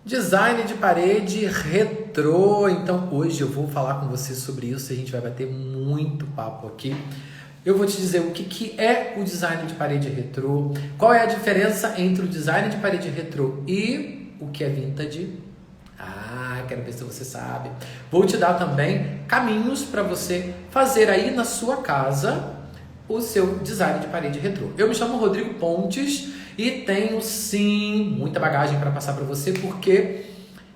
Design de parede retrô. Então hoje eu vou falar com você sobre isso e a gente vai bater muito papo aqui. Eu vou te dizer o que é o design de parede retrô, qual é a diferença entre o design de parede retrô e o que é vintage. Quero ver se você sabe. Vou te dar também caminhos para você fazer aí na sua casa o seu design de parede retrô. Eu me chamo Rodrigo Pontes e tenho sim muita bagagem para passar para você, porque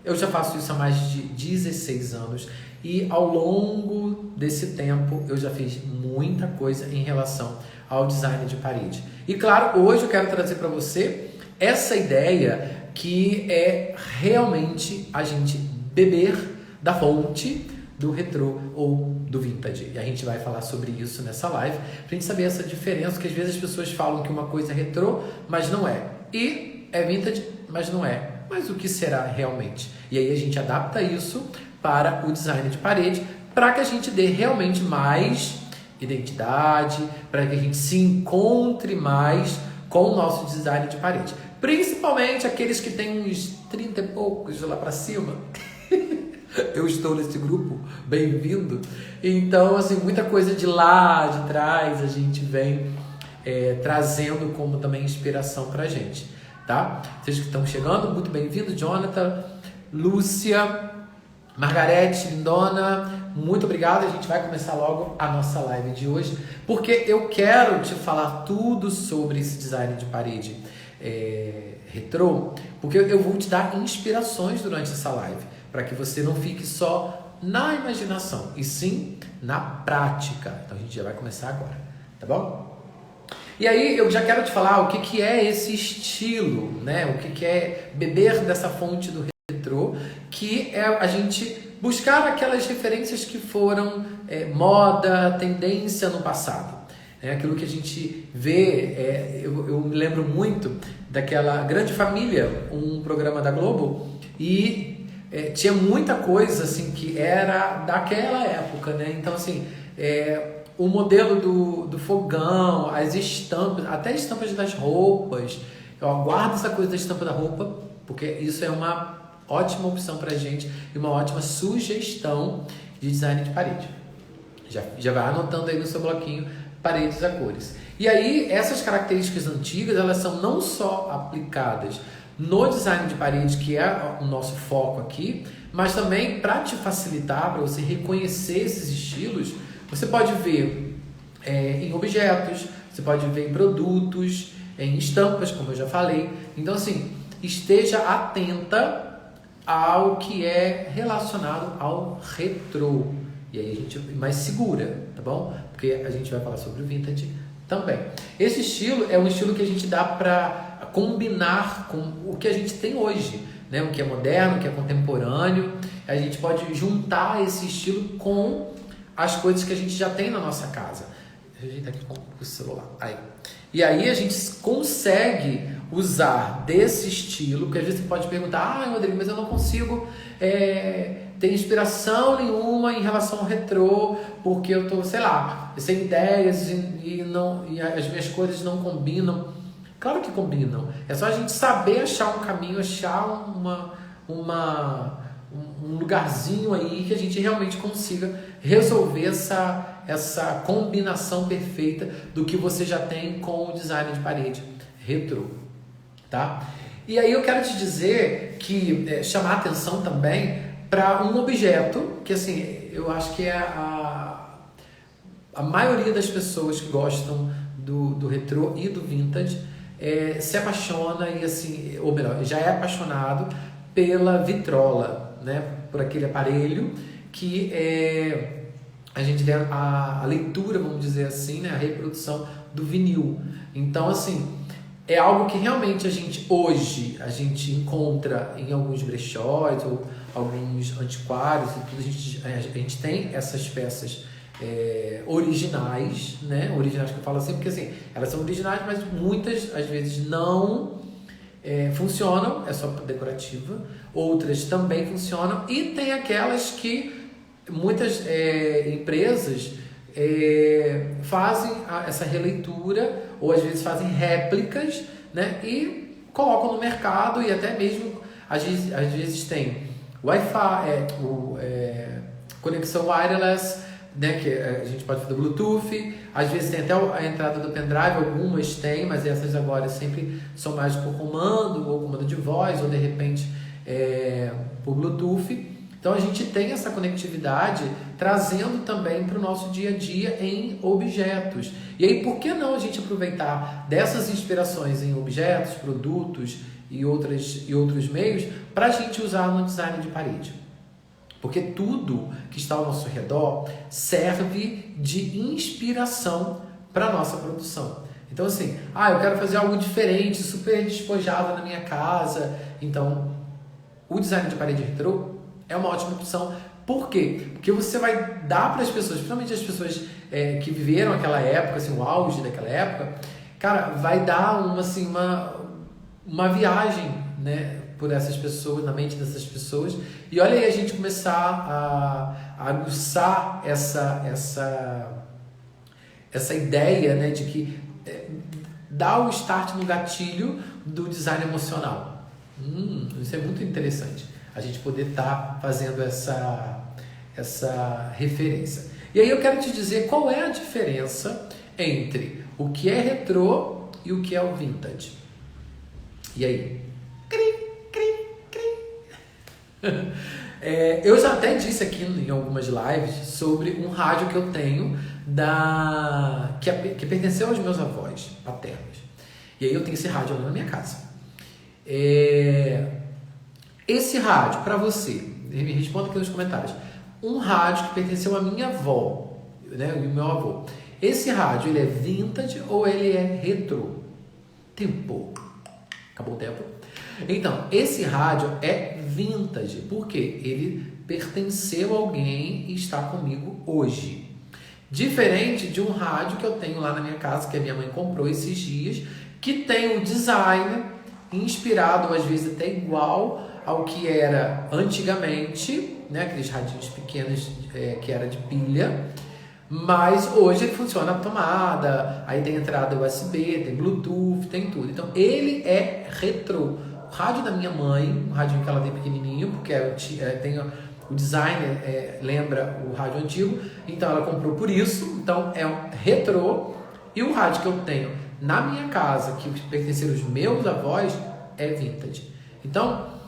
eu já faço isso há mais de 16 anos e ao longo desse tempo eu já fiz muita coisa em relação ao design de parede. E claro, hoje eu quero trazer para você essa ideia que é realmente a gente beber da fonte do retrô ou do vintage. E a gente vai falar sobre isso nessa live, pra gente saber essa diferença, porque às vezes as pessoas falam que uma coisa é retrô, mas não é. E é vintage, mas não é. Mas o que será realmente? E aí a gente adapta isso para o design de parede, para que a gente dê realmente mais identidade, para que a gente se encontre mais com o nosso design de parede. Principalmente aqueles que têm uns 30 e poucos lá para cima. Eu estou nesse grupo, bem-vindo. Então, assim, muita coisa de lá, de trás, a gente vem trazendo como também inspiração pra gente, tá? Vocês que estão chegando, muito bem-vindo. Jonathan, Lúcia, Margarete, lindona, muito obrigado. A gente vai começar logo a nossa live de hoje, porque eu quero te falar tudo sobre esse design de parede retrô, porque eu vou te dar inspirações durante essa live, para que você não fique só na imaginação, e sim na prática. Então a gente já vai começar agora, tá bom? E aí eu já quero te falar o que é esse estilo, né? O que é beber dessa fonte do retrô, que é a gente buscar aquelas referências que foram moda, tendência no passado. Aquilo que a gente vê, eu me lembro muito daquela Grande Família, um programa da Globo, e tinha muita coisa assim que era daquela época, né? Então assim, o modelo do fogão, as estampas, até estampas das roupas. Eu guardo essa coisa da estampa da roupa, porque isso é uma ótima opção pra gente e uma ótima sugestão de design de parede. Já vai anotando aí no seu bloquinho paredes a cores. E aí, essas características antigas, elas são não só aplicadas no design de parede, que é o nosso foco aqui, mas também para te facilitar, para você reconhecer esses estilos, você pode ver em objetos, você pode ver em produtos, em estampas, como eu já falei. Então, assim, esteja atenta ao que é relacionado ao retrô. E aí a gente mais segura, tá bom? Porque a gente vai falar sobre o vintage também. Esse estilo é um estilo que a gente dá para combinar com o que a gente tem hoje, né? O que é moderno, o que é contemporâneo. A gente pode juntar esse estilo com as coisas que a gente já tem na nossa casa. Deixa eu ajeitar aqui com o celular. Aí. E aí a gente consegue usar desse estilo, porque às vezes você pode perguntar, Rodrigo, mas eu não consigo ter inspiração nenhuma em relação ao retrô, porque eu tô, sei lá, sem ideias e as minhas coisas não combinam. Claro que combinam. É só a gente saber achar um caminho, achar um lugarzinho aí que a gente realmente consiga resolver essa combinação perfeita do que você já tem com o design de parede retrô, tá? E aí eu quero te dizer que chamar atenção também para um objeto que, assim, eu acho que é a maioria das pessoas que gostam do retrô e do vintage se apaixona e, assim, ou melhor, já é apaixonado pela vitrola, né? Por aquele aparelho que a gente tem a leitura, vamos dizer assim, né? A reprodução do vinil. Então, assim, é algo que realmente hoje a gente encontra em alguns brechós ou alguns antiquários e tudo. A gente tem essas peças originais, né? Originais que eu falo assim, porque assim, elas são originais, mas muitas às vezes não funcionam, é só decorativa. Outras também funcionam e tem aquelas que muitas empresas fazem essa releitura ou às vezes fazem réplicas, né? E colocam no mercado e até mesmo às vezes tem Wi-Fi, conexão wireless, né, que a gente pode fazer Bluetooth, às vezes tem até a entrada do pendrive, algumas tem, mas essas agora sempre são mais por comando, ou comando de voz, ou de repente por Bluetooth. Então a gente tem essa conectividade trazendo também para o nosso dia a dia em objetos. E aí por que não a gente aproveitar dessas inspirações em objetos, produtos e outros meios para a gente usar no design de parede? Porque tudo que está ao nosso redor serve de inspiração para a nossa produção. Então assim, eu quero fazer algo diferente, super despojado na minha casa. Então, o design de parede retrô é uma ótima opção. Por quê? Porque você vai dar para as pessoas, principalmente as pessoas que viveram aquela época, assim, o auge daquela época, cara, vai dar uma viagem, né, por essas pessoas, na mente dessas pessoas. E olha aí a gente começar a aguçar essa ideia, né, de que dá o start no gatilho do design emocional. Isso é muito interessante, a gente poder estar fazendo essa referência. E aí eu quero te dizer qual é a diferença entre o que é retrô e o que é o vintage. E aí? Eu já até disse aqui em algumas lives sobre um rádio que eu tenho que pertenceu aos meus avós paternos. E aí eu tenho esse rádio ali na minha casa. Esse rádio, para você, me responda aqui nos comentários. Um rádio que pertenceu à minha avó, né, e o meu avô. Esse rádio, ele é vintage ou ele é retrô? Tempo. Acabou o tempo. Então, esse rádio é vintage, porque ele pertenceu a alguém e está comigo hoje. Diferente de um rádio que eu tenho lá na minha casa, que a minha mãe comprou esses dias, que tem um design inspirado, ou às vezes até igual ao que era antigamente, né? Aqueles radinhos pequenos que era de pilha, mas hoje ele funciona a tomada, aí tem entrada USB, tem Bluetooth, tem tudo. Então ele é retrô. O rádio da minha mãe, o rádio que ela tem pequenininho, porque tem o design lembra o rádio antigo, então ela comprou por isso, então é um retrô. E o rádio que eu tenho na minha casa, que pertenceram aos meus avós, é vintage. Então,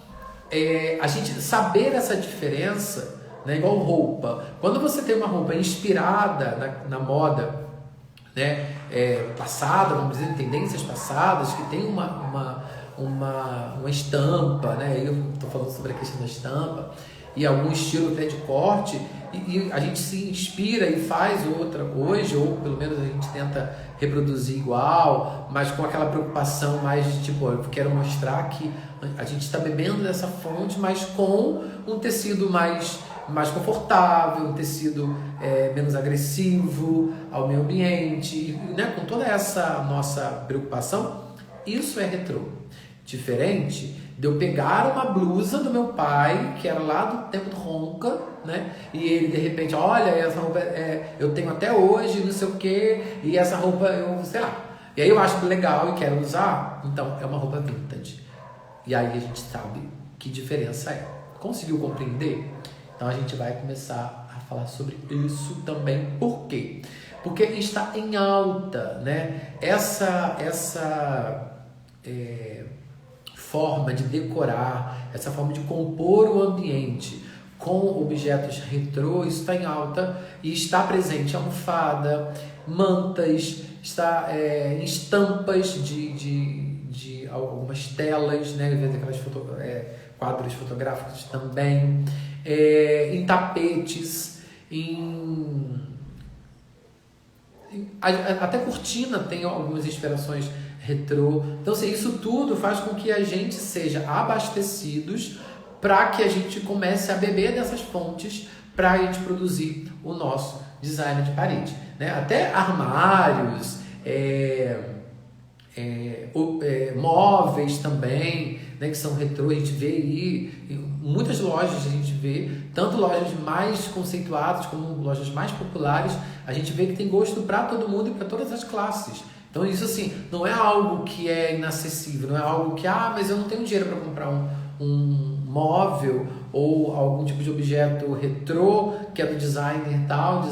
a gente saber essa diferença, né, igual roupa. Quando você tem uma roupa inspirada na moda, né, passada, vamos dizer, tendências passadas, que tem uma estampa, né? Eu estou falando sobre a questão da estampa e algum estilo até de corte, e a gente se inspira e faz outra hoje, ou pelo menos a gente tenta reproduzir igual, mas com aquela preocupação mais de tipo, eu quero mostrar que a gente está bebendo dessa fonte, mas com um tecido mais confortável, um tecido menos agressivo ao meio ambiente, né? Com toda essa nossa preocupação, isso é retrô. Diferente de eu pegar uma blusa do meu pai, que era lá do tempo do Ronca, né? E ele de repente, olha, essa roupa eu tenho até hoje, não sei o que, e essa roupa eu, sei lá. E aí eu acho legal e quero usar, então é uma roupa vintage. E aí a gente sabe que diferença é. Conseguiu compreender? Então a gente vai começar a falar sobre isso também. Por quê? Porque está em alta, né? Essa forma de decorar, essa forma de compor o ambiente com objetos retrô, isso está em alta e está presente almofada, mantas, está estampas de algumas telas, né? Aquelas quadros fotográficos também, em tapetes, até cortina tem algumas inspirações retrô. Então, assim, isso tudo faz com que a gente seja abastecidos para que a gente comece a beber dessas fontes para a gente produzir o nosso design de parede, né? Até armários, móveis também, né, que são retrô, a gente vê aí em muitas lojas, a gente vê tanto lojas mais conceituadas como lojas mais populares, a gente vê que tem gosto para todo mundo e para todas as classes. Então isso assim, não é algo que é inacessível, não é algo que, mas eu não tenho dinheiro para comprar um móvel ou algum tipo de objeto retrô, que é do designer tal,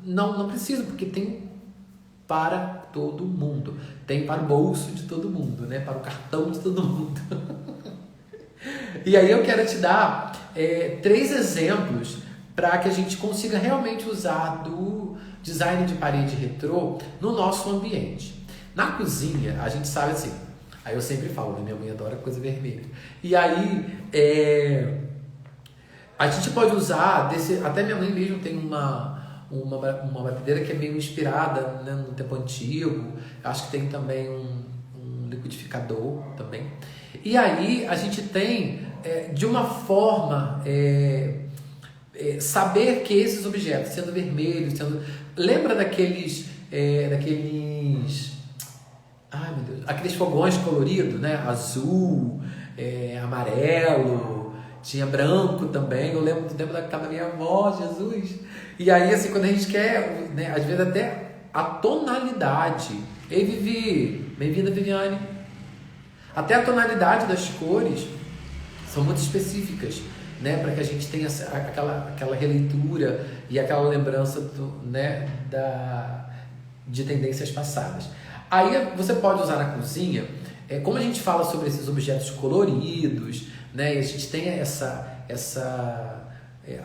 não precisa, porque tem para todo mundo. Tem para o bolso de todo mundo, né? Para o cartão de todo mundo. E aí eu quero te dar 3 exemplos para que a gente consiga realmente usar do design de parede retrô no nosso ambiente. Na cozinha, a gente sabe assim, aí eu sempre falo, né? Minha mãe adora coisa vermelha. E aí, a gente pode usar, até minha mãe mesmo tem uma batedeira que é meio inspirada, né, no tempo antigo. Acho que tem também um liquidificador também. E aí a gente tem, de uma forma, saber que esses objetos, sendo vermelhos, lembra daqueles, ai meu Deus, aqueles fogões coloridos, né? Azul, amarelo, tinha branco também. Eu lembro do tempo da casa da minha avó, Jesus. E aí, assim, quando a gente quer, né, às vezes até a tonalidade. Ei, Vivi, bem-vinda, Viviane. Até a tonalidade das cores são muito específicas, né, para que a gente tenha aquela releitura e aquela lembrança de tendências passadas. Aí você pode usar na cozinha, como a gente fala sobre esses objetos coloridos, né, e a gente tem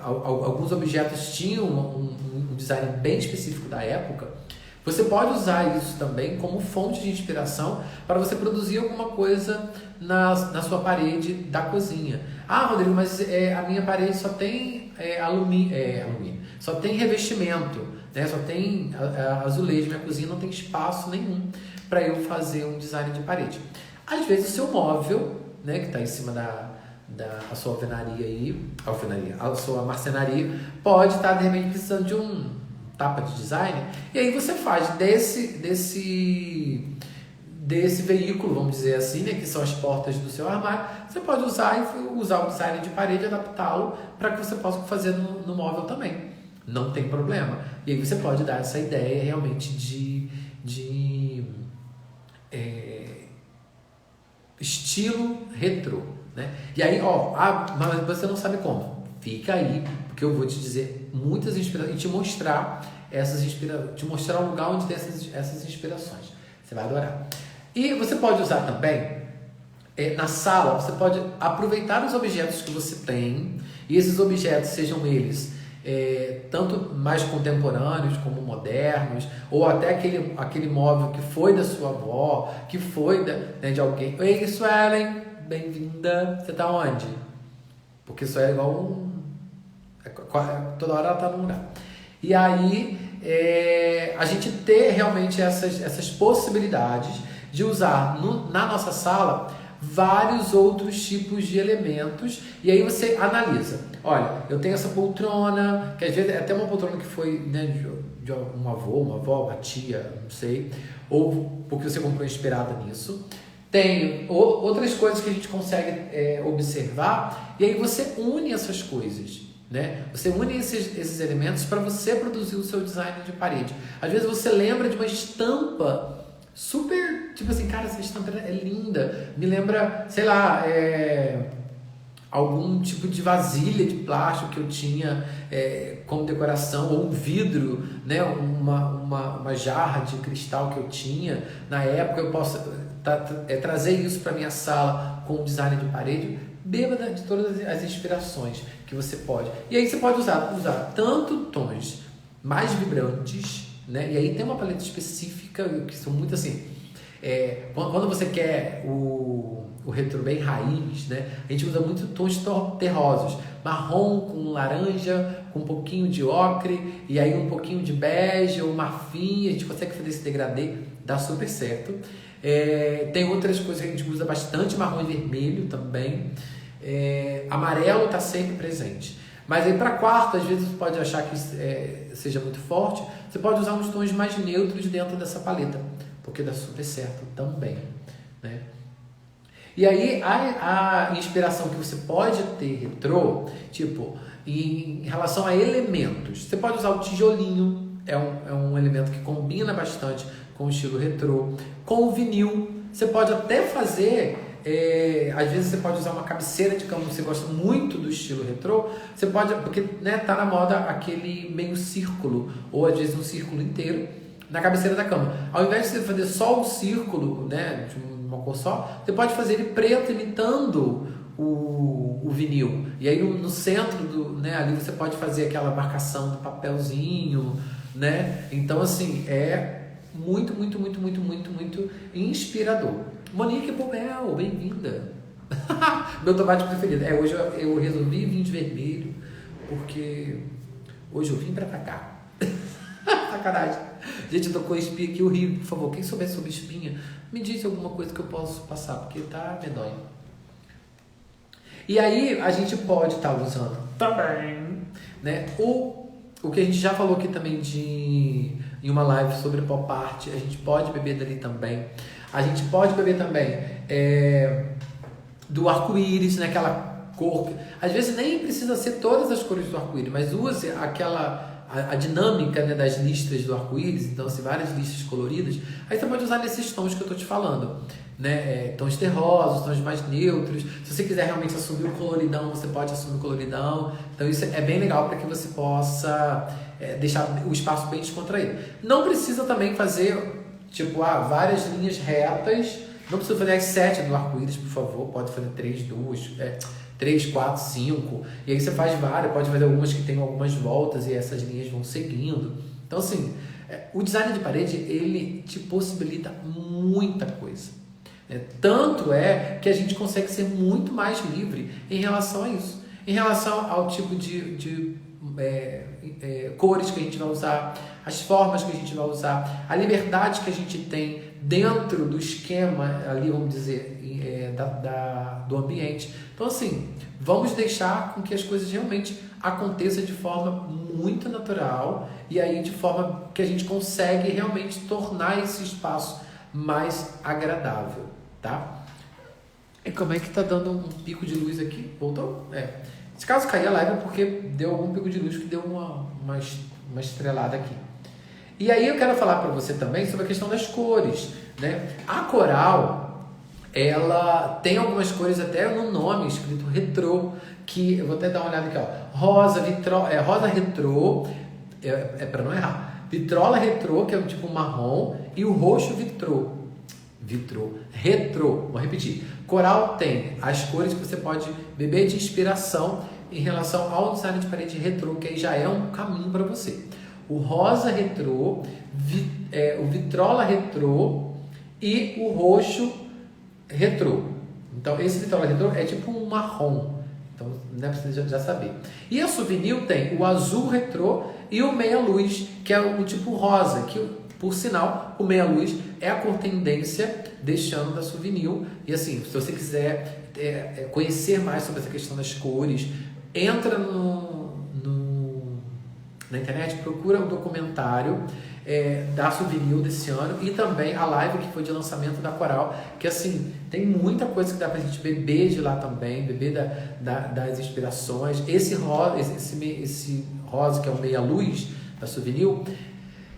alguns objetos tinham um design bem específico da época. Você pode usar isso também como fonte de inspiração para você produzir alguma coisa na sua parede da cozinha. Ah, Rodrigo, mas a minha parede só tem alumínio, só tem revestimento, né? Só tem azulejo, minha cozinha não tem espaço nenhum para eu fazer um design de parede. Às vezes o seu móvel, né, que está em cima da sua a sua marcenaria, pode estar de repente precisando de um tapa de design, e aí você faz desse veículo, vamos dizer assim, né, que são as portas do seu armário, você pode usar o design de parede e adaptá-lo para que você possa fazer no móvel também. Não tem problema. E aí você pode dar essa ideia realmente de estilo retrô, né? E aí, mas você não sabe como. Fica aí, porque eu vou te dizer muitas inspirações e te mostrar te mostrar um lugar onde tem essas inspirações. Você vai adorar. E você pode usar também, na sala, você pode aproveitar os objetos que você tem, e esses objetos, sejam eles tanto mais contemporâneos como modernos, ou até aquele móvel que foi da sua avó, que foi de alguém. Oi, Suelen, bem-vinda. Você tá onde? Porque isso é igual toda hora ela tá num lugar. E aí a gente ter realmente essas possibilidades de usar na nossa sala vários outros tipos de elementos, e aí você analisa. Olha, eu tenho essa poltrona, que às vezes é até uma poltrona que foi, né, de um avô, uma avó, uma tia, não sei, ou porque você comprou inspirada nisso. Tem outras coisas que a gente consegue observar, e aí você une essas coisas, né? Você une esses elementos para você produzir o seu design de parede. Às vezes você lembra de uma estampa super, tipo assim, cara, essa estampa é linda, me lembra, sei lá, algum tipo de vasilha de plástico que eu tinha como decoração, ou um vidro, né, uma jarra de cristal que eu tinha na época. Eu posso trazer isso para minha sala com o design de parede. Bêbada de todas as inspirações que você pode. E aí você pode usar tanto tons mais vibrantes, né? E aí tem uma paleta específica que são muito assim. Quando você quer o retrô bem raiz, né? A gente usa muito tons terrosos, marrom com laranja, com um pouquinho de ocre, e aí um pouquinho de bege ou marfim. A gente consegue fazer esse degradê, dá super certo. Tem outras coisas que a gente usa bastante, marrom e vermelho também. Amarelo está sempre presente. Mas aí para quarto, às vezes você pode achar que seja muito forte. Você pode usar uns tons mais neutros dentro dessa paleta, porque dá super certo também, né? E aí a inspiração que você pode ter retrô, tipo, em relação a elementos, você pode usar o tijolinho, é um elemento que combina bastante com o estilo retrô. Com o vinil, você pode até fazer às vezes você pode usar uma cabeceira de cama, você gosta muito do estilo retrô, você pode, porque né, tá na moda aquele meio círculo, ou às vezes um círculo inteiro, na cabeceira da cama. Ao invés de você fazer só o círculo, né, de uma cor só, você pode fazer ele preto, imitando o vinil. E aí no centro, né, ali você pode fazer aquela marcação do papelzinho, né? Então, assim, é muito, muito, muito, muito, muito, muito inspirador. Monique Bobel, bem-vinda. Meu tomate preferido. Hoje eu resolvi vir de vermelho, porque hoje eu vim pra cá. Sacanagem. Gente, eu tô com espinha aqui horrível. Por favor, quem souber sobre espinha, me diz alguma coisa que eu posso passar, porque tá medonho. E aí, a gente pode estar usando também, né? O que a gente já falou aqui também em uma live sobre pop art, a gente pode beber dali também. A gente pode beber também do arco-íris, né? Aquela cor. Às vezes nem precisa ser todas as cores do arco-íris, mas use a dinâmica, né, das listras do arco-íris. Então, se várias listras coloridas, aí você pode usar nesses tons que eu estou te falando, né? Tons terrosos, tons mais neutros. Se você quiser realmente assumir o coloridão, você pode assumir o coloridão. Então isso é bem legal para que você possa deixar o espaço bem descontraído. Não precisa também fazer tipo várias linhas retas. Não precisa fazer as 7 do arco-íris, por favor. Pode fazer 3, 2, 3, 4, 5. E aí você faz várias. Pode fazer algumas que tem algumas voltas e essas linhas vão seguindo. Então assim, o design de parede, ele te possibilita muita coisa. Tanto é que a gente consegue ser muito mais livre em relação a isso, em relação ao tipo de cores que a gente vai usar, as formas que a gente vai usar, a liberdade que a gente tem dentro do esquema ali, vamos dizer, do ambiente. Então assim, vamos deixar com que as coisas realmente aconteçam de forma muito natural e aí de forma que a gente consegue realmente tornar esse espaço mais agradável, tá? E como é que tá dando um pico de luz aqui? Voltou? Se caso cair a live é porque deu algum pico de luz que deu uma estrelada aqui. E aí eu quero falar para você também sobre a questão das cores, né? A Coral, ela tem algumas cores até no nome escrito retrô, que eu vou até dar uma olhada aqui, ó. Rosa retrô, para não errar. Vitrola retrô, que é um tipo marrom, e o roxo retrô, vou repetir. Coral tem as cores que você pode beber de inspiração em relação ao design de parede retrô, que aí já é um caminho para você. O rosa retrô, o vitrola retrô e o roxo retrô. Então esse vitrola retrô é tipo um marrom. Então, né, pra você já saber. E a Souvenir tem o azul retrô e o meia luz, que é o tipo rosa, que, por sinal, o meia luz é a cor tendência deste ano da Souvenir. E assim, se você quiser conhecer mais sobre essa questão das cores, entra na internet, procura o documentário da Souvenir desse ano e também a live que foi de lançamento da Coral, que assim, tem muita coisa que dá pra gente beber de lá também, beber das inspirações. Esse rosa que é o meia luz da Souvenir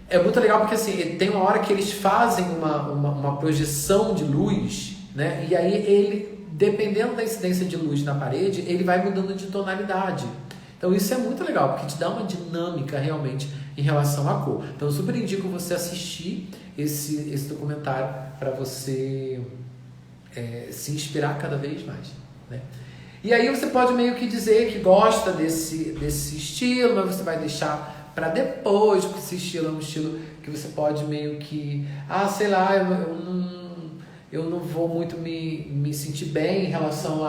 é muito legal porque assim, tem uma hora que eles fazem uma projeção de luz, né? E aí ele, dependendo da incidência de luz na parede, ele vai mudando de tonalidade. Então isso é muito legal, porque te dá uma dinâmica realmente em relação à cor. Então eu super indico você assistir esse documentário para você se inspirar cada vez mais, né? E aí você pode meio que dizer que gosta desse estilo, mas você vai deixar para depois, porque esse estilo é um estilo que você pode meio que... sei lá, eu não vou muito me sentir bem em relação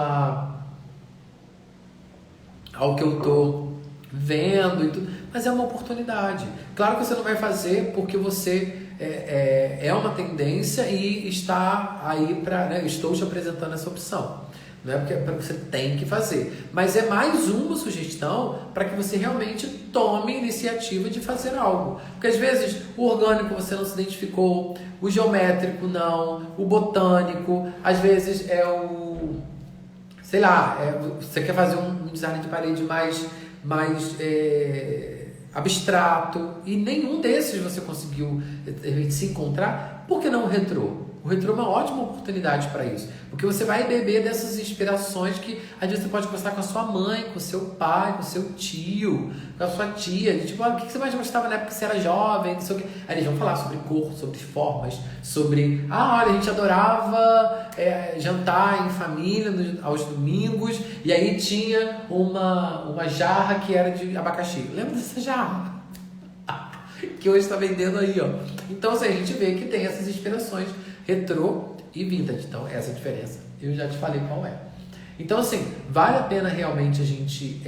ao que eu tô vendo e tudo, mas é uma oportunidade. Claro que você não vai fazer porque você é uma tendência e está aí para, né, estou te apresentando essa opção. Não é porque você tem que fazer, mas é mais uma sugestão para que você realmente tome a iniciativa de fazer algo. Porque às vezes o orgânico você não se identificou, o geométrico não, o botânico, às vezes sei lá, você quer fazer um design de parede mais abstrato e nenhum desses você conseguiu se encontrar. Por que não o retrô? O retrô é uma ótima oportunidade para isso, porque você vai beber dessas inspirações que às vezes você pode gostar com a sua mãe, com o seu pai, com o seu tio, com a sua tia. Tipo, o que você mais gostava na época que você era jovem? Não sei o quê. Aí eles vão falar sobre cor, sobre formas, sobre... olha, a gente adorava jantar em família aos domingos, e aí tinha uma jarra que era de abacaxi. Lembra dessa jarra? Que hoje está vendendo aí, ó. Então, assim, a gente vê que tem essas inspirações retrô e vintage. Então, essa diferença eu já te falei qual é. Então, assim, vale a pena realmente a gente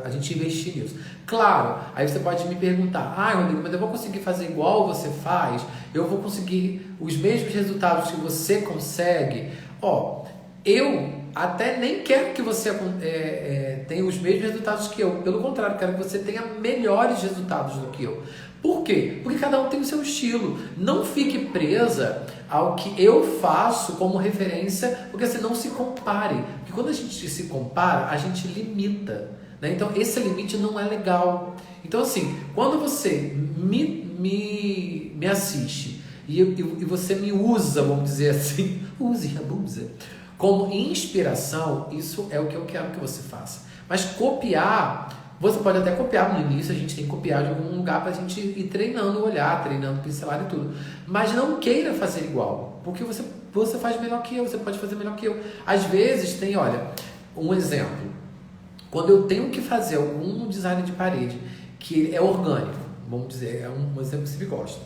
a gente investir nisso. Claro, aí você pode me perguntar, Rodrigo, mas eu vou conseguir fazer igual você faz? Eu vou conseguir os mesmos resultados que você consegue? Eu até nem quero que você tenha os mesmos resultados que eu. Pelo contrário, quero que você tenha melhores resultados do que eu. Por quê? Porque cada um tem o seu estilo. Não fique presa ao que eu faço como referência, porque você não se compare. Porque quando a gente se compara, a gente limita, né? Então, esse limite não é legal. Então, assim, quando você me assiste e você me usa, vamos dizer assim, use e abusa, como inspiração, isso é o que eu quero que você faça. Mas copiar... Você pode até copiar no início, a gente tem que copiar de algum lugar para a gente ir treinando o olhar, treinando o pincelar e tudo. Mas não queira fazer igual, porque você faz melhor que eu, você pode fazer melhor que eu. Às vezes tem, olha, um exemplo. Quando eu tenho que fazer algum design de parede que é orgânico, vamos dizer, é um exemplo que você gosta.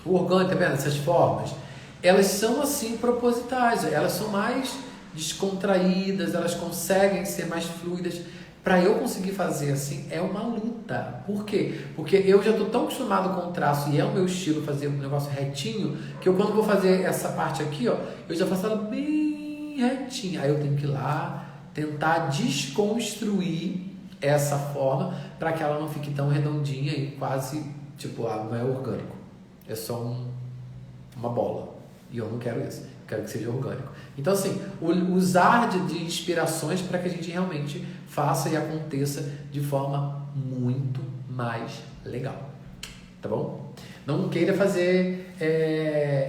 O orgânico, tá vendo? Essas formas, elas são assim propositais, elas são mais descontraídas, elas conseguem ser mais fluidas. Para eu conseguir fazer assim, é uma luta. Por quê? Porque eu já estou tão acostumado com o traço e é o meu estilo fazer um negócio retinho, que eu quando vou fazer essa parte aqui, ó, eu já faço ela bem retinha. Aí eu tenho que ir lá, tentar desconstruir essa forma para que ela não fique tão redondinha e quase, tipo, não é orgânico. É só uma bola. E eu não quero isso. Eu quero que seja orgânico. Então, assim, usar de inspirações para que a gente realmente faça e aconteça de forma muito mais legal. Tá bom? Não queira fazer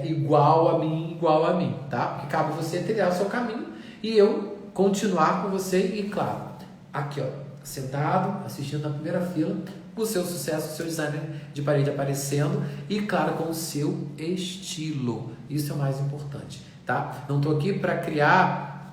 igual a mim, tá? Porque cabe você trilhar o seu caminho e eu continuar com você e, claro, aqui, ó, sentado, assistindo na primeira fila, o seu sucesso, o seu design de parede aparecendo e, claro, com o seu estilo. Isso é o mais importante, tá? Não estou aqui para criar...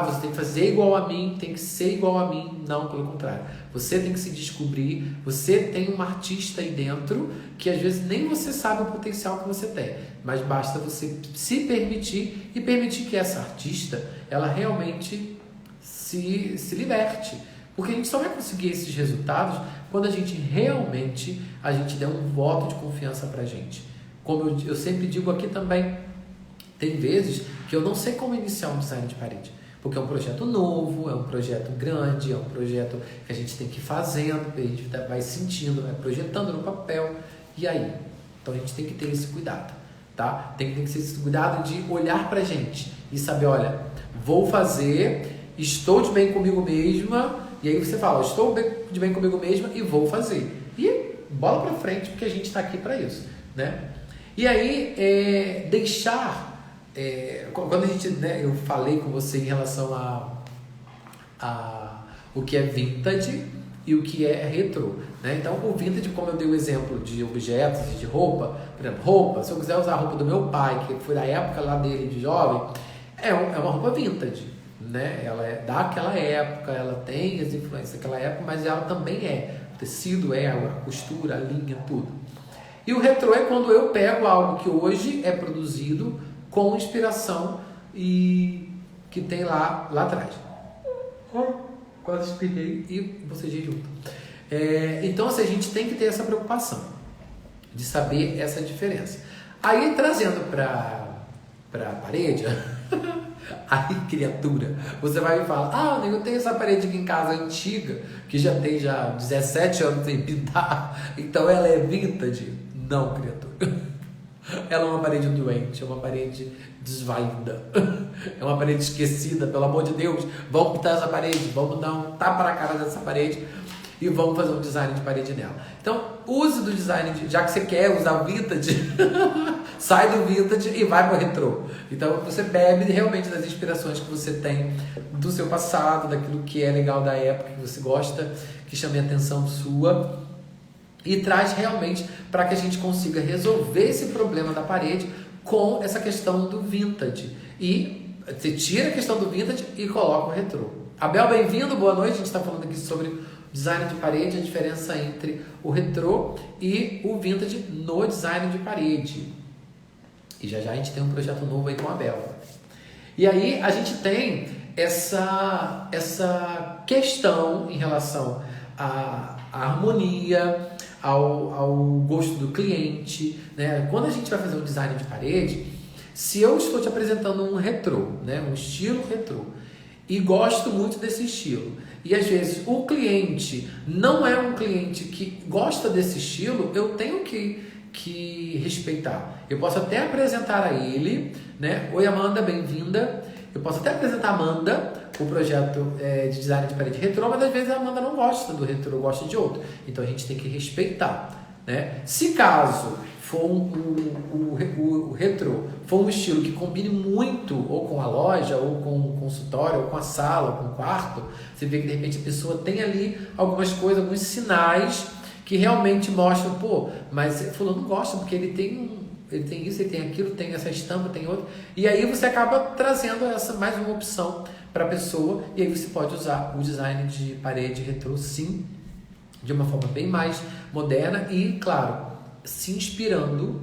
você tem que fazer igual a mim, tem que ser igual a mim. Não, pelo contrário. Você tem que se descobrir. Você tem um artista aí dentro que às vezes nem você sabe o potencial que você tem. Mas basta você se permitir e permitir que essa artista, ela realmente se liberte. Porque a gente só vai conseguir esses resultados quando a gente realmente der um voto de confiança pra gente. Como eu sempre digo aqui também, tem vezes que eu não sei como iniciar um design de parede, porque é um projeto novo, é um projeto grande, é um projeto que a gente tem que ir fazendo, a gente vai sentindo, vai projetando no papel, e aí? Então a gente tem que ter esse cuidado, tá? Tem que ter esse cuidado de olhar pra gente e saber, olha, vou fazer, estou de bem comigo mesma, e aí você fala, estou de bem comigo mesma e vou fazer. E bola pra frente, porque a gente está aqui para isso, né? E aí, deixar... quando a gente, né, eu falei com você em relação a o que é vintage e o que é retrô, né? Então, o vintage, como eu dei o exemplo de objetos e de roupa, por exemplo, roupa, se eu quiser usar a roupa do meu pai, que foi da época lá dele de jovem, é uma roupa vintage, né? Ela é daquela época, ela tem as influências daquela época, mas ela também o tecido a costura, a linha, tudo. E o retrô é quando eu pego algo que hoje é produzido com inspiração e que tem lá atrás. Quase espirrei e bocejei junto. Então, assim, a gente tem que ter essa preocupação de saber essa diferença. Aí, trazendo para a parede, aí, criatura, você vai me falar, eu tenho essa parede aqui em casa antiga, que já tem 17 anos sem pintar, então ela é vintage. Não, criatura. Ela é uma parede doente, é uma parede desvaída, é uma parede esquecida, pelo amor de Deus. Vamos pintar essa parede, vamos dar um tapa na cara dessa parede. e vamos fazer um design de parede nela. Então, use do design, já que você quer usar o vintage, sai do vintage e vai para o retrô. Então, você bebe realmente das inspirações que você tem do seu passado, daquilo que é legal da época, que você gosta, que chame a atenção sua, e traz realmente para que a gente consiga resolver esse problema da parede com essa questão do vintage. E você tira a questão do vintage e coloca o retrô. Abel, bem-vindo, boa noite. A gente está falando aqui sobre design de parede, a diferença entre o retrô e o vintage no design de parede. E já já a gente tem um projeto novo aí com a Abel. E aí a gente tem essa questão em relação à harmonia, ao gosto do cliente, né? Quando a gente vai fazer um design de parede, se eu estou te apresentando um retrô, né? Um estilo retrô, e gosto muito desse estilo, e às vezes o cliente não é um cliente que gosta desse estilo, eu tenho que respeitar. Eu posso até apresentar a ele, né? Oi, Amanda, bem-vinda. Eu posso até apresentar a Amanda, o projeto de design de parede retrô, mas às vezes a Amanda não gosta do retrô, gosta de outro. Então a gente tem que respeitar, né? Se caso for o retrô for um estilo que combine muito ou com a loja, ou com o consultório, ou com a sala, ou com o quarto, você vê que de repente a pessoa tem ali algumas coisas, alguns sinais que realmente mostram, pô, mas fulano gosta porque ele tem isso, ele tem aquilo, tem essa estampa, tem outra. E aí você acaba trazendo mais uma opção para a pessoa, e aí você pode usar o design de parede retrô, sim, de uma forma bem mais moderna e, claro, se inspirando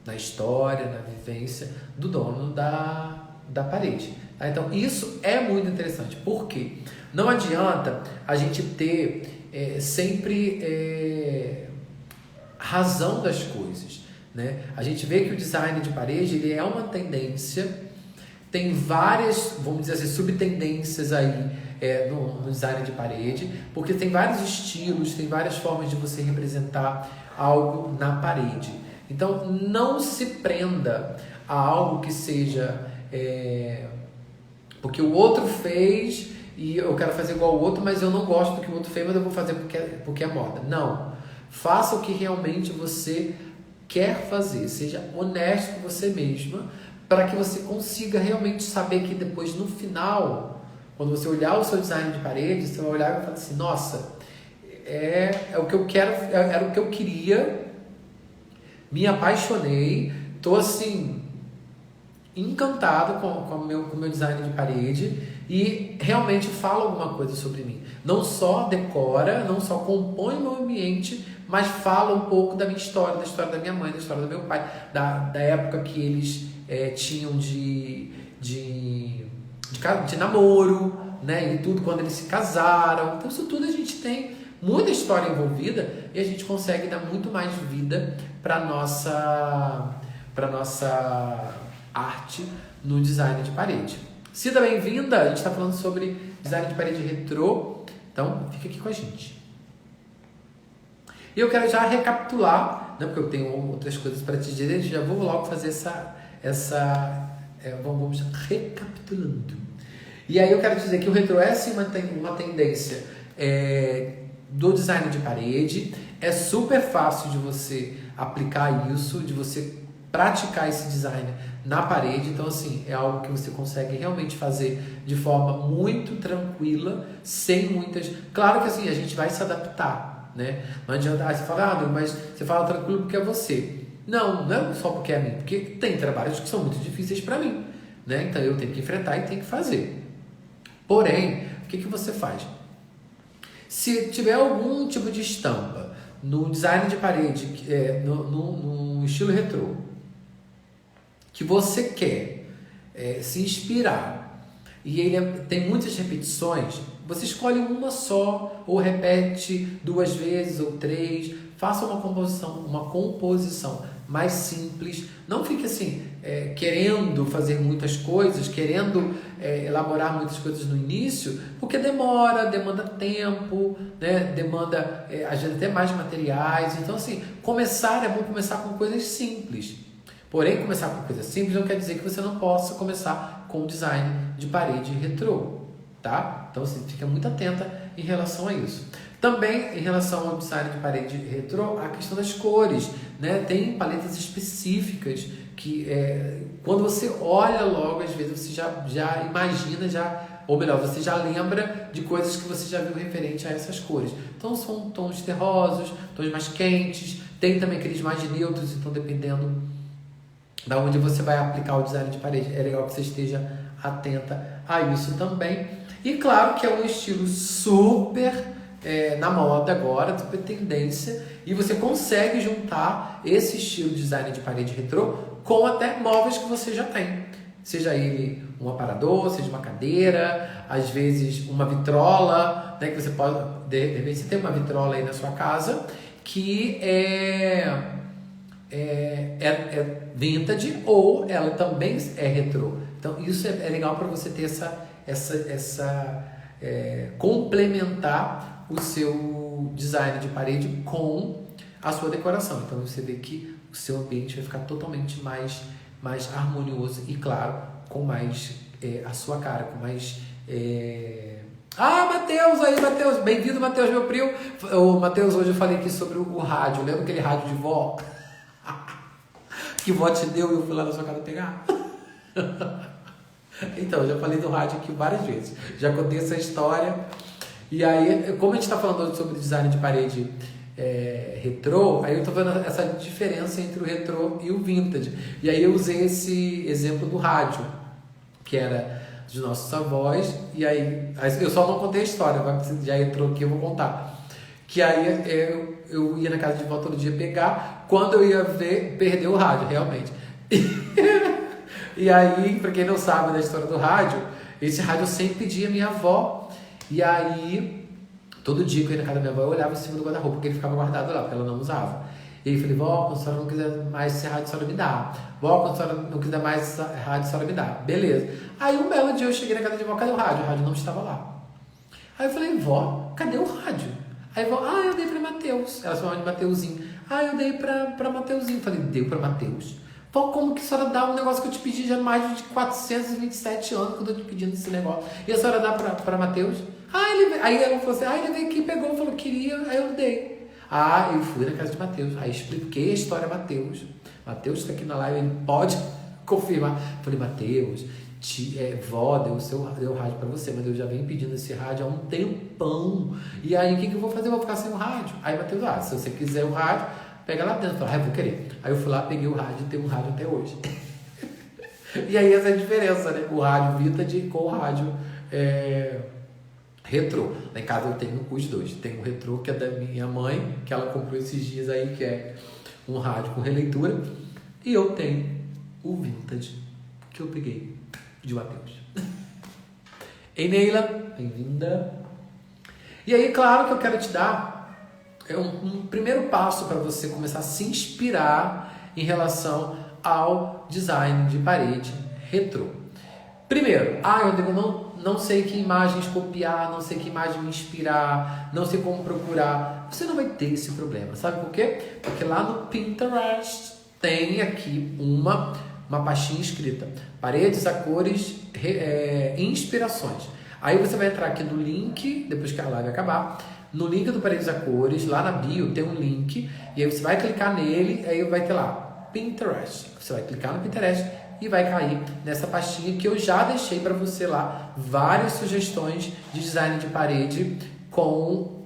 na história, na vivência do dono da parede. Tá? Então, isso é muito interessante, porque não adianta a gente ter sempre razão das coisas, né? A gente vê que o design de parede ele é uma tendência, tem várias, vamos dizer assim, subtendências aí no design de parede, porque tem vários estilos, tem várias formas de você representar algo na parede. Então, não se prenda a algo que seja porque o outro fez e eu quero fazer igual o outro, mas eu não gosto do que o outro fez, mas eu vou fazer porque é moda. Não. Faça o que realmente você quer fazer. Seja honesto com você mesma, para que você consiga realmente saber que depois, no final, quando você olhar o seu design de parede, você vai olhar e vai falar assim, nossa, é o que eu quero, era o que eu queria, me apaixonei, estou assim, encantado com o meu design de parede e realmente fala alguma coisa sobre mim. Não só decora, não só compõe o meu ambiente, mas fala um pouco da minha história, da história da minha mãe, da história do meu pai, da época que eles tinham de namoro, né? E tudo, quando eles se casaram. Então isso tudo a gente tem muita história envolvida e a gente consegue dar muito mais vida para nossa arte no design de parede. Cida, bem-vinda! A gente está falando sobre design de parede retrô, então fica aqui com a gente. E eu quero já recapitular, né, porque eu tenho outras coisas para te dizer, já vou logo fazer vamos recapitulando. E aí eu quero dizer que o retrô é sim uma tendência do design de parede, é super fácil de você aplicar isso, de você praticar esse design na parede, então assim, é algo que você consegue realmente fazer de forma muito tranquila, sem muitas... Claro que assim, a gente vai se adaptar, né? Não adianta, você fala, mas você fala tranquilo porque é você. Não é só porque é mim, porque tem trabalhos que são muito difíceis para mim, né? Então eu tenho que enfrentar e tenho que fazer. Porém, o que você faz? Se tiver algum tipo de estampa no design de parede, no estilo retrô, que você quer se inspirar e ele tem muitas repetições, você escolhe uma só, ou repete 2 vezes ou 3, faça uma composição mais simples, não fique assim, querendo fazer muitas coisas, querendo elaborar muitas coisas no início, porque demanda tempo, né? Demanda às vezes até mais materiais, então assim, é bom começar com coisas simples. Porém, começar com coisa simples não quer dizer que você não possa começar com design de parede retrô, tá? Então, assim, fica muito atenta em relação a isso. Também em relação ao design de parede retrô, a questão das cores, né? Tem paletas específicas que quando você olha logo, às vezes você já imagina, ou melhor, você já lembra de coisas que você já viu referente a essas cores. Então são tons terrosos, tons mais quentes, tem também aqueles mais neutros, então dependendo da onde você vai aplicar o design de parede, é legal que você esteja atenta a isso também. E claro que é um estilo super na moda agora, super tendência, e você consegue juntar esse estilo de design de parede retrô com até móveis que você já tem. Seja ele um aparador, seja uma cadeira, às vezes uma vitrola, né, que você pode, de repente você tem uma vitrola aí na sua casa que é vintage ou ela também é retrô. Então isso é legal para você ter complementar o seu design de parede com a sua decoração. Então você vê que o seu ambiente vai ficar totalmente mais harmonioso e claro, com mais a sua cara, com mais... Matheus aí, Matheus! Bem-vindo, Matheus, meu primo! O Matheus, hoje eu falei aqui sobre o rádio. Lembra aquele rádio de vó? Que vó te deu e eu fui lá na sua casa pegar? Então, eu já falei do rádio aqui várias vezes. Já contei essa história. E aí, como a gente está falando sobre design de parede retrô, aí eu estou vendo essa diferença entre o retrô e o vintage. E aí eu usei esse exemplo do rádio, que era dos nossos avós. E aí, eu só não contei a história, mas já entrou aqui, eu vou contar. Que aí eu ia na casa de vó todo dia pegar, quando eu ia ver, perdeu o rádio, realmente. E aí, pra quem não sabe da história do rádio, esse rádio eu sempre pedia a minha avó. E aí, todo dia que eu ia na casa da minha avó, eu olhava em cima do guarda-roupa, porque ele ficava guardado lá, porque ela não usava. E aí eu falei, vó, quando a senhora não quiser mais esse rádio, a senhora me dá. Vó, quando a senhora não quiser mais esse rádio, a senhora me dá. Beleza. Aí um belo dia eu cheguei na casa de vó, cadê o rádio? O rádio não estava lá. Aí eu falei, vó, cadê o rádio? Aí vó, eu dei pra Matheus. Ela se chamava de Mateuzinho. Eu dei pra Mateuzinho. Falei, deu pra Matheus? Pô, como que a senhora dá um negócio que eu te pedi já há mais de 427 anos que eu tô te pedindo esse negócio? E a senhora dá pra Matheus? Aí ela falou assim, ele veio aqui, pegou, falou que queria, aí eu dei. Eu fui na casa de Matheus. Aí expliquei a história a Matheus. Matheus está aqui na live, ele pode confirmar. Falei, Matheus, vó deu rádio pra você, mas eu já venho pedindo esse rádio há um tempão. E aí o que eu vou fazer? Eu vou ficar sem o rádio. Aí Matheus, se você quiser o rádio, pega lá dentro. Eu vou querer. Aí eu fui lá, peguei o rádio e tenho um rádio até hoje. E aí essa é a diferença, né? O rádio vintage com o rádio retrô. Lá em casa eu tenho os dois. Tem o retrô, que é da minha mãe, que ela comprou esses dias aí, que é um rádio com releitura. E eu tenho o vintage, que eu peguei de Matheus. Ei, Neila, bem-vinda. E aí, claro que eu quero te dar um primeiro passo para você começar a se inspirar em relação ao design de parede retrô. Primeiro, Rodrigo, não sei que imagens copiar, não sei que imagem me inspirar, não sei como procurar. Você não vai ter esse problema, sabe por quê? Porque lá no Pinterest tem aqui uma pastinha escrita paredes a cores, inspirações. Aí você vai entrar aqui no link, depois que a live acabar, no link do Paredes a Cores, lá na bio tem um link, e aí você vai clicar nele, aí vai ter lá Pinterest. Você vai clicar no Pinterest e vai cair nessa pastinha que eu já deixei para você lá várias sugestões de design de parede com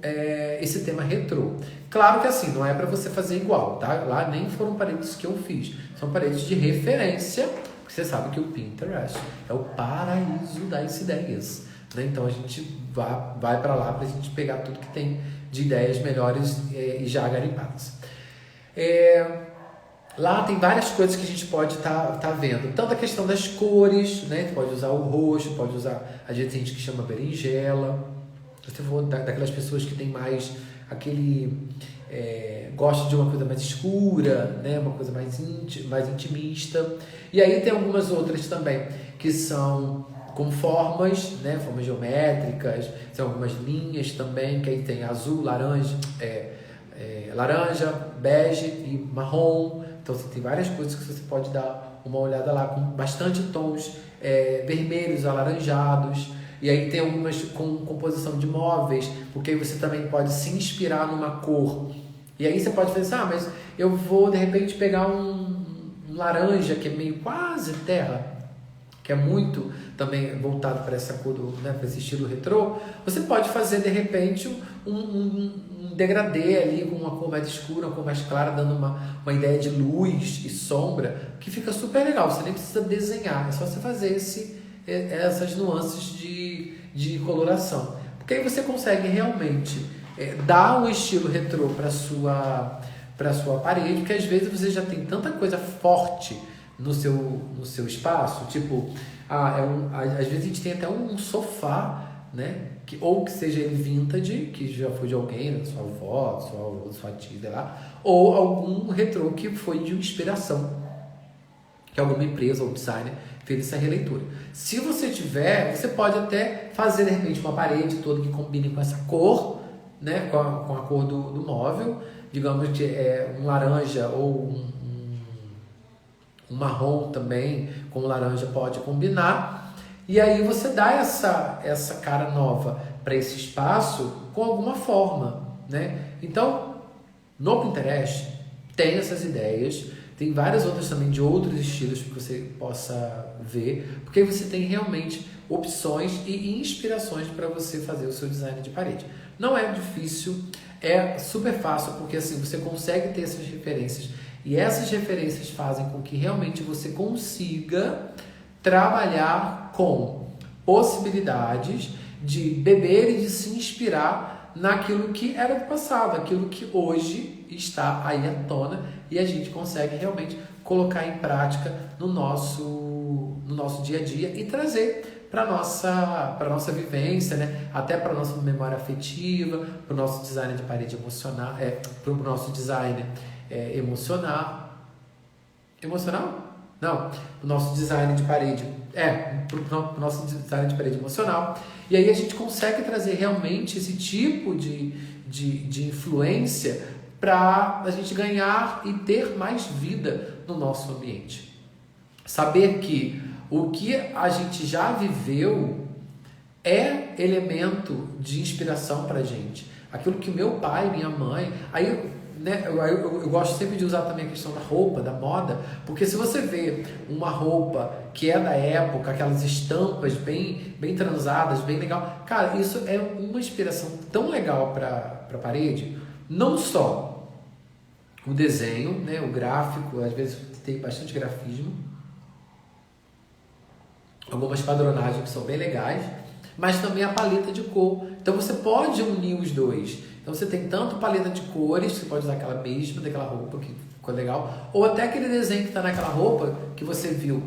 esse tema retrô. Claro que assim, não é para você fazer igual, tá? Lá nem foram paredes que eu fiz, são paredes de referência, porque você sabe que o Pinterest é o paraíso das ideias, né? Então a gente vai para lá para a gente pegar tudo que tem de ideias melhores e já garimpadas. Lá tem várias coisas que a gente pode tá vendo. Tanto a questão das cores, né? Você pode usar o roxo, pode usar, às vezes tem gente que chama berinjela. Você for daquelas pessoas que tem mais aquele... gosta de uma coisa mais escura, né? Uma coisa mais intimista. E aí tem algumas outras também, que são com formas, né? Formas geométricas, são algumas linhas também, que aí tem azul, laranja, bege e marrom. Então você tem várias coisas que você pode dar uma olhada lá, com bastante tons vermelhos, alaranjados. E aí tem algumas com composição de móveis, porque aí você também pode se inspirar numa cor. E aí você pode pensar, mas eu vou de repente pegar um laranja que é meio quase terra, que é muito também voltado para essa cor, né, para esse estilo retrô. Você pode fazer de repente um degradê ali com uma cor mais escura, uma cor mais clara, dando uma ideia de luz e sombra, que fica super legal. Você nem precisa desenhar, é só você fazer essas nuances de coloração. Porque aí você consegue realmente dar um estilo retrô para sua parede, porque às vezes você já tem tanta coisa forte no seu espaço, tipo, às vezes a gente tem até um sofá, né, ou que seja ele vintage, que já foi de alguém, da sua avó, da sua tia, sei lá, ou algum retrô que foi de inspiração, que alguma empresa ou designer fez essa releitura. Se você tiver, você pode até fazer de repente uma parede toda que combine com essa cor, né, com a cor do móvel, digamos que é um laranja ou um marrom também com laranja pode combinar, e aí você dá essa cara nova para esse espaço com alguma forma, né? Então, no Pinterest tem essas ideias, tem várias outras também de outros estilos que você possa ver, porque você tem realmente opções e inspirações para você fazer o seu design de parede. Não é difícil, é super fácil, porque assim você consegue ter essas referências, e essas referências fazem com que realmente você consiga trabalhar com possibilidades de beber e de se inspirar naquilo que era do passado, aquilo que hoje está aí à tona, e a gente consegue realmente colocar em prática no nosso dia a dia e trazer para nossa vivência, né? Até para nossa memória afetiva, para o nosso design de parede emocional, para o nosso design emocional. Não, o nosso design de parede, para o nosso design de parede emocional. E aí a gente consegue trazer realmente esse tipo de influência para a gente ganhar e ter mais vida no nosso ambiente. Saber que o que a gente já viveu é elemento de inspiração para a gente. Aquilo que o meu pai, minha mãe... Aí, né, eu gosto sempre de usar também a questão da roupa, da moda, porque se você vê uma roupa que é da época, aquelas estampas bem transadas, bem legal, cara, isso é uma inspiração tão legal para a parede. Não só o desenho, né, o gráfico, às vezes tem bastante grafismo, algumas padronagens que são bem legais, mas também a paleta de cor. Então você pode unir os dois. Então você tem tanto paleta de cores, você pode usar aquela mesma daquela roupa que ficou legal, ou até aquele desenho que está naquela roupa que você viu,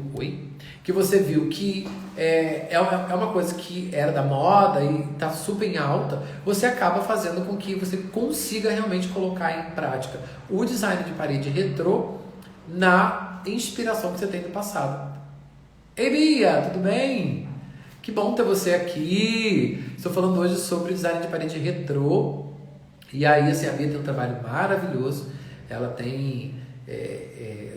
que é uma coisa que era da moda e está super em alta, você acaba fazendo com que você consiga realmente colocar em prática o design de parede retrô na inspiração que você tem do passado. Ei, Bia, tudo bem? Que bom ter você aqui. Estou falando hoje sobre design de parede retrô. E aí, assim, a Bia tem um trabalho maravilhoso. Ela tem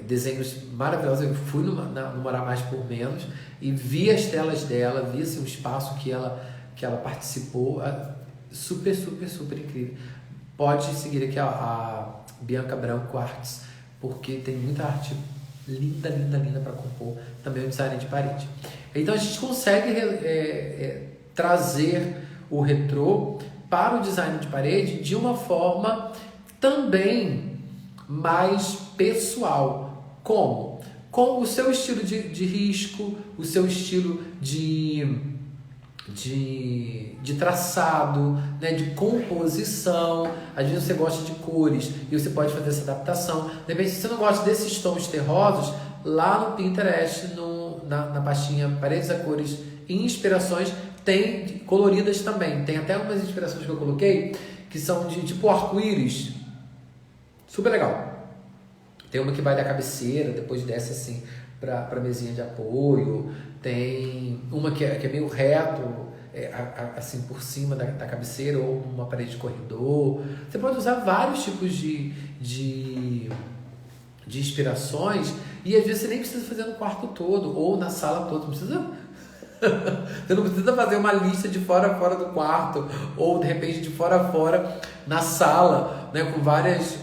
desenhos maravilhosos. Eu fui no Morar Mais por Menos e vi as telas dela, vi assim, o espaço que ela participou. Super, super, super incrível. Pode seguir aqui a Bianca Branco Arts, porque tem muita arte linda, linda, linda para compor também o design de parede. Então a gente consegue trazer o retrô para o design de parede de uma forma também mais pessoal. Como? Com o seu estilo de risco, o seu estilo de traçado, né, de composição. Às vezes você gosta de cores e você pode fazer essa adaptação. De repente, se você não gosta desses tons terrosos, lá no Pinterest, na pastinha Paredes a Cores e Inspirações, tem coloridas também. Tem até umas inspirações que eu coloquei que são de tipo arco-íris. Super legal. Tem uma que vai da cabeceira, depois desce assim para a mesinha de apoio. Tem uma que é meio reto, assim por cima da cabeceira, ou uma parede de corredor. Você pode usar vários tipos de inspirações, e às vezes você nem precisa fazer no quarto todo ou na sala toda. Não precisa Você não precisa fazer uma lista de fora a fora do quarto, ou de repente de fora a fora na sala, né,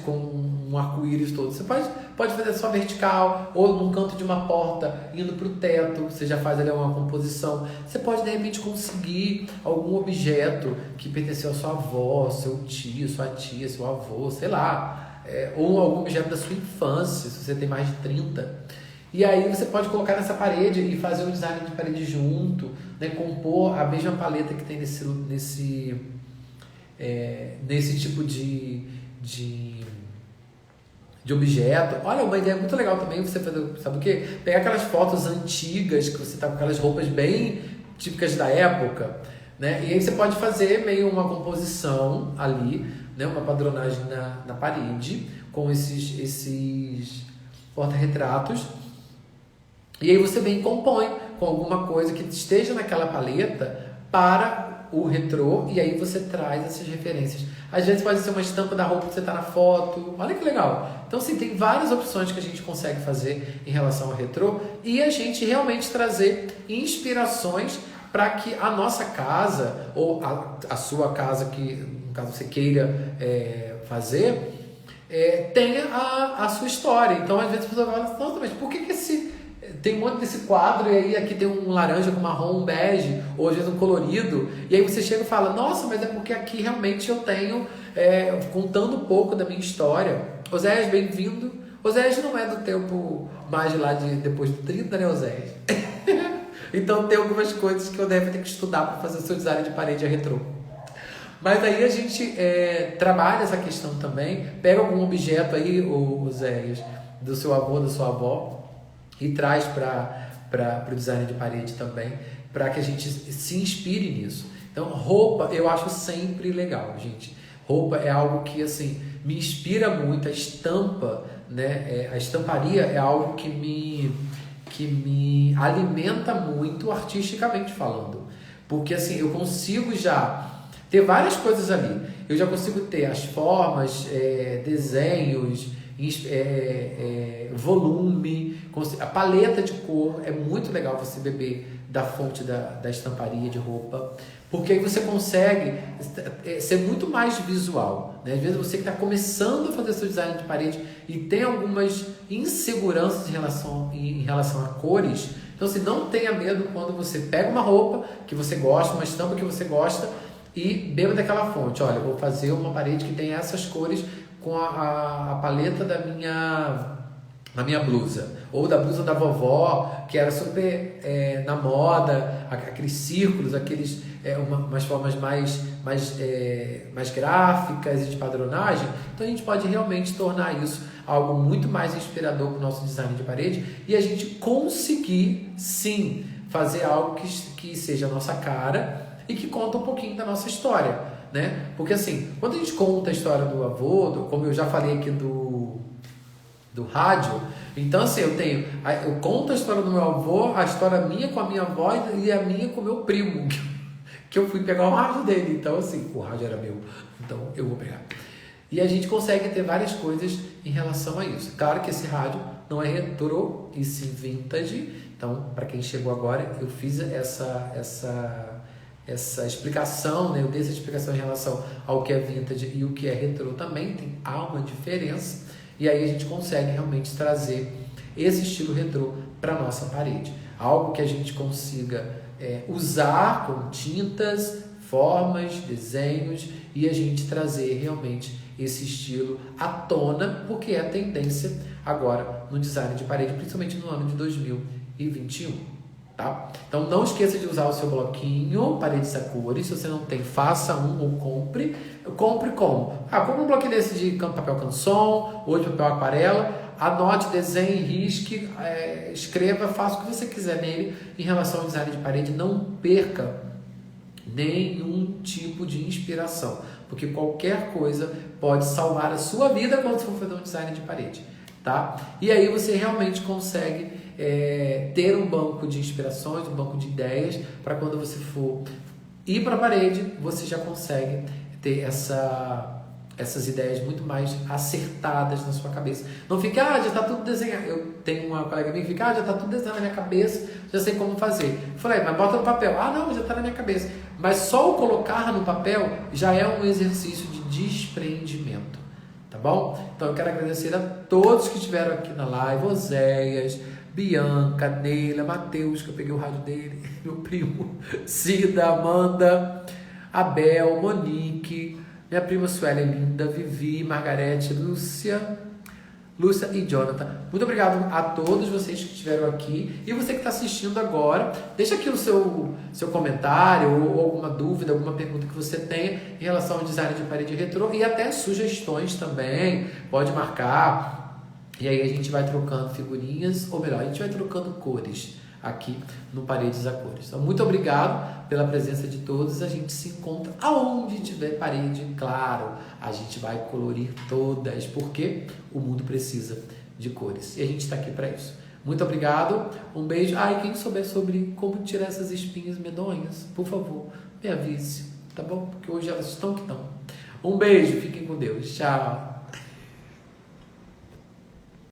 com um arco-íris todo. Você pode fazer só vertical, ou num canto de uma porta, indo para o teto, você já faz ali uma composição. Você pode de repente conseguir algum objeto que pertenceu à sua avó, seu tio, sua tia, seu avô, sei lá, ou algum objeto da sua infância, se você tem mais de 30. E aí você pode colocar nessa parede e fazer um design de parede junto, né? Compor a mesma paleta que tem nesse tipo de objeto. Olha, uma ideia muito legal também você fazer, sabe o quê? Pegar aquelas fotos antigas que você tá com aquelas roupas bem típicas da época, né? E aí você pode fazer meio uma composição ali, né? Uma padronagem na parede com esses porta-retratos. E aí você vem e compõe com alguma coisa que esteja naquela paleta para o retrô, e aí você traz essas referências. Às vezes pode ser uma estampa da roupa que você está na foto. Olha que legal. Então, sim, tem várias opções que a gente consegue fazer em relação ao retrô, e a gente realmente trazer inspirações para que a nossa casa, ou a sua casa, que no caso você queira fazer, tenha a sua história. Então, às vezes a pessoa fala, nossa, mas por que tem um monte desse quadro, e aí aqui tem um laranja com marrom, um bege, ou às vezes um colorido, e aí você chega e fala, nossa, mas é porque aqui realmente eu tenho, contando um pouco da minha história. Oséias, bem-vindo. Oséias não é do tempo mais lá de depois de 30, né, Oséias? Então tem algumas coisas que eu devo ter que estudar para fazer o seu design de parede retrô. Mas aí a gente trabalha essa questão também, pega algum objeto aí, Oséias, do seu avô, da sua avó, e traz para o design de parede também, para que a gente se inspire nisso. Então, roupa eu acho sempre legal, gente. Roupa é algo que, assim, me inspira muito. A estampa, né? A estamparia é algo que me alimenta muito artisticamente falando. Porque, assim, eu consigo já ter várias coisas ali. Eu já consigo ter as formas, desenhos, volume, a paleta de cor. É muito legal você beber da fonte da estamparia de roupa, porque aí você consegue ser muito mais visual, né? Às vezes você que está começando a fazer seu design de parede e tem algumas inseguranças em relação a cores, então assim, não tenha medo quando você pega uma roupa que você gosta, uma estampa que você gosta, e beba daquela fonte. Olha, eu vou fazer uma parede que tem essas cores com a paleta da minha blusa, ou da blusa da vovó, que era super na moda, aqueles círculos, umas formas mais gráficas e de padronagem. Então a gente pode realmente tornar isso algo muito mais inspirador para o nosso design de parede, e a gente conseguir sim fazer algo que seja a nossa cara e que conta um pouquinho da nossa história, né? Porque assim, quando a gente conta a história do avô, como eu já falei aqui do rádio, então assim, eu conto a história do meu avô, a história minha com a minha avó e a minha com o meu primo, que eu fui pegar o rádio dele. Então assim, o rádio era meu, então eu vou pegar. E a gente consegue ter várias coisas em relação a isso. Claro que esse rádio não é retrô, e sim vintage. Então, para quem chegou agora, eu fiz essa explicação, né? Eu dei essa explicação em relação ao que é vintage e o que é retrô também. Há uma diferença, e aí a gente consegue realmente trazer esse estilo retrô para a nossa parede. Algo que a gente consiga usar com tintas, formas, desenhos, e a gente trazer realmente esse estilo à tona, porque é a tendência agora no design de parede, principalmente no ano de 2021. Tá? Então não esqueça de usar o seu bloquinho paredes a cores. Se você não tem, faça um ou compre. Compre como? Compre um bloquinho desse de papel canson ou de papel aquarela. Anote, desenhe, risque, escreva, faça o que você quiser nele em relação ao design de parede. Não perca nenhum tipo de inspiração, porque qualquer coisa pode salvar a sua vida quando você for fazer um design de parede, tá? E aí você realmente consegue ter um banco de inspirações, um banco de ideias, para quando você for ir para a parede, você já consegue ter essas ideias muito mais acertadas na sua cabeça. Não fique, já está tudo desenhado. Eu tenho uma colega minha que fica, já está tudo desenhado na minha cabeça, já sei como fazer. Eu falei, mas bota no papel. Não, já está na minha cabeça. Mas só o colocar no papel já é um exercício de despreendimento. Tá bom? Então eu quero agradecer a todos que estiveram aqui na live, Oséias, Bianca, Neila, Matheus, que eu peguei o rádio dele, meu primo, Cida, Amanda, Abel, Monique, minha prima Sueli linda, Vivi, Margarete, Lúcia e Jonathan. Muito obrigado a todos vocês que estiveram aqui. E você que está assistindo agora, deixa aqui o seu comentário ou alguma dúvida, alguma pergunta que você tenha em relação ao design de parede retrô e até sugestões também. Pode marcar. E aí a gente vai trocando figurinhas, ou melhor, a gente vai trocando cores aqui no Paredes a Cores. Então, muito obrigado pela presença de todos. A gente se encontra aonde tiver parede, claro. A gente vai colorir todas, porque o mundo precisa de cores. E a gente está aqui para isso. Muito obrigado. Um beijo. E quem souber sobre como tirar essas espinhas medonhas, por favor, me avise, tá bom? Porque hoje elas estão que estão. Um beijo. Fiquem com Deus. Tchau.